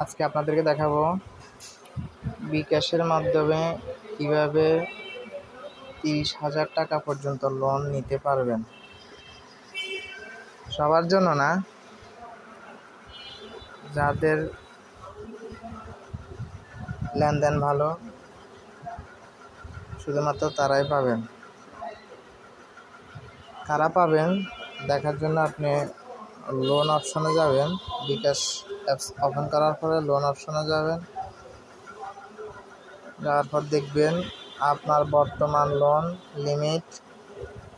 আজকে আপনাদেরকে দেখাবো বিকাশের মাধ্যমে কিভাবে 30,000 টাকা পর্যন্ত লোন নিতে পারবেন। সবার জন্য না, যাদের লেনদেন ভালো শুধুমাত্র তারাই পাবেন। কারা পাবেন দেখার জন্য আপনি লোন অপশনে যাবেন। বিকাশ অ্যাপস ওপেন করার পরে লোন অপশনে যাবেন। যাওয়ার পর দেখবেন আপনার বর্তমান লোন লিমিট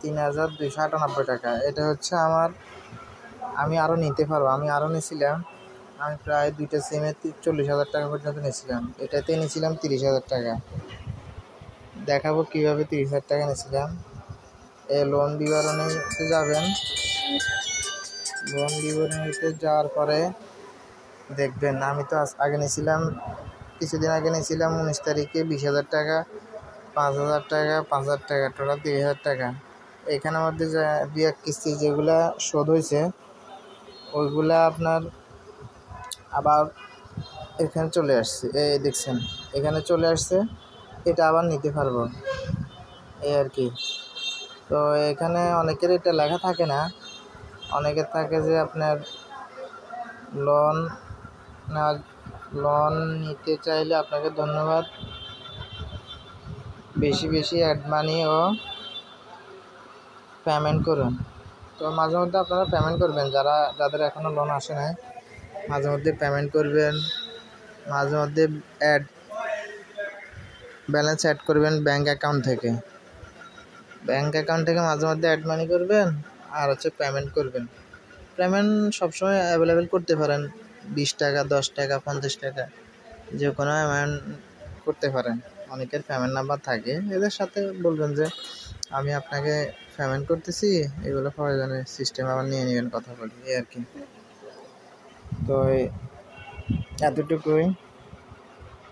3,298 টাকা। এটা হচ্ছে আমি আরও নিতে পারবো। আমি আরও নিয়েছিলাম, আমি প্রায় 2টা সিমে 40,000 টাকা পর্যন্ত নিয়েছিলাম। এটাতে নিয়েছিলাম 30,000 টাকা। দেখাবো কীভাবে 30,000 টাকা নিয়েছিলাম। এই লোন বিবরণীতে যাবেন। লোন বিবরণীতে যাওয়ার পরে দেখবেন আমি তো কিছুদিন আগে নিয়েছিলাম 19 তারিখে 20,000 টাকা, 5,000 টাকা, 5,000 টাকা, টোটাল 30,000 টাকা। এখানের মধ্যে দুই এক কিস্তি যেগুলা শোধ হয়েছে ওইগুলা আপনার আবার এখানে চলে আসছে। এই দেখছেন এখানে চলে আসছে, এটা আবার নিতে পারবো এই আর কি। তো এখানে অনেকের এটা লেখা থাকে না, অনেকের থাকে যে আপনার লোন নিতে চাইলে আপনাকে ধন্যবাদ, বেশি বেশি অ্যাড মানি ও পেমেন্ট করুন। তো মাঝে মধ্যে আপনারা পেমেন্ট করবেন, যাদের এখনও লোন আসে নাই মাঝে মধ্যে পেমেন্ট করবেন। মাঝে মধ্যে ব্যালেন্স অ্যাড করবেন ব্যাঙ্ক অ্যাকাউন্ট থেকে মাঝে মধ্যে অ্যাড মানি করবেন আর হচ্ছে পেমেন্ট করবেন। পেমেন্ট সবসময় অ্যাভেলেবেল করতে পারেন, 20 টাকা, 10 টাকা, 50 টাকা, যে কোনো অ্যামাউন্ট করতে পারেন। অনেকের পেমেন্ট নাম্বার থাকে, এদের সাথে বলবেন যে আমি আপনাকে পেমেন্ট করতেছি, এগুলো প্রয়োজনে সিস্টেম আবার নিয়ে নেবেন, কথা বলি এই আর কি। তো এতটুকুই।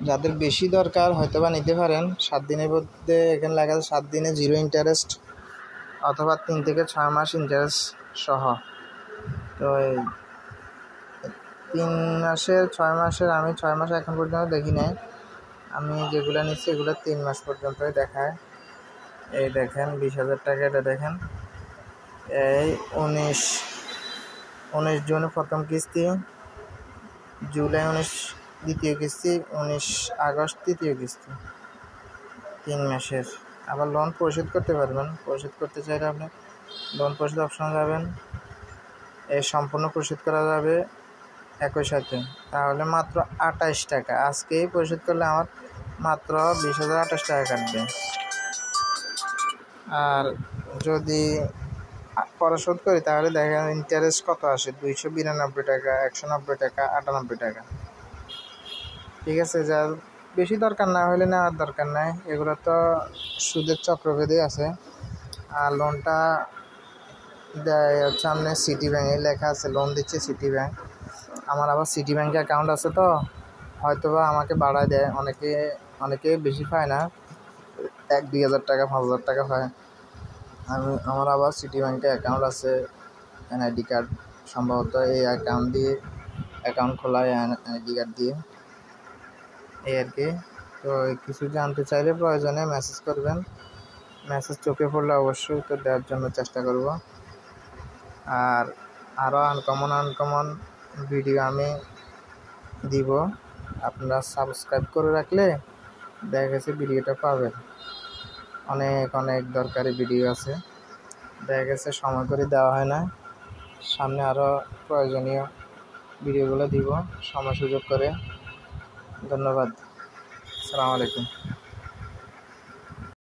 যাদের বেশি দরকার হয়তো বা নিতে পারেন 7 দিনের মধ্যে। এখানে লেখা আছে 7 দিনে 0 ইন্টারেস্ট অথবা 3 থেকে 6 মাস ইন্টারেস্ট সহ। তো 3 মাসের 6 মাসের আমি 6 মাস এখন পর্যন্ত দেখি নাই। আমি যেগুলো নিচ্ছি এগুলো 3 মাস পর্যন্তই দেখায়। এই দেখেন 20,000 টাকা, এটা দেখেন এই 19 জুন প্রথম কিস্তি, জুলাই 19 দ্বিতীয় কিস্তি, 19 আগস্ট তৃতীয় কিস্তি, 3 মাসের। আবার লোন পরিশোধ করতে পারবেন। পরিশোধ করতে চাইলে আপনি লোন পরিশোধ অপশনে যাবেন। এই সম্পূর্ণ পরিশোধ করা যাবে একই সাথে, তাহলে মাত্র 28 টাকা। আজকেই পরিশোধ করলে আমার মাত্র 20,028 টাকা কাটবে। আর যদি পরিশোধ করি তাহলে দেখেন ইন্টারেস্ট কত আসে, 292 টাকা, 190 টাকা, 98 টাকা। ঠিক আছে, যার বেশি দরকার না হলে নেওয়ার দরকার নাই, এগুলো তো সুদের চক্রবৃদ্ধি আছে। আর লোনটা দেয় হচ্ছে আপনি সিটি ব্যাংকে, লেখা আছে লোন দিচ্ছে সিটি ব্যাংক। আমার আবার সিটি ব্যাংকে অ্যাকাউন্ট আছে, তো হয়তোবা আমাকে বাড়ায় দেয়। অনেকে বেশি পায় না, 1-2 হাজার টাকা, 5,000 টাকা পায়। আমার আবার সিটি ব্যাংকে অ্যাকাউন্ট আছে, এনআইডি কার্ড সম্ভবত, এই অ্যাকাউন্ট খোলা এনআইডি কার্ড দিয়ে এই আর কি। তো কিছু জানতে চাইলে প্রয়োজনে মেসেজ করবেন। মেসেজ চোখে পড়লে অবশ্যই তো দেওয়ার জন্য চেষ্টা করব। আর আরও আনকমন ভিডিও আমি দিব, আপনারা সাবস্ক্রাইব করে রাখলে দেখা গেছে ভিডিওটা পাবেন। অনেক দরকারি ভিডিও আছে, দেখা গেছে সময় করে দেওয়া হয় না। সামনে আরও প্রয়োজনীয় ভিডিওগুলো দিব সময় সুযোগ করে। ধন্যবাদ। আসসালামু আলাইকুম।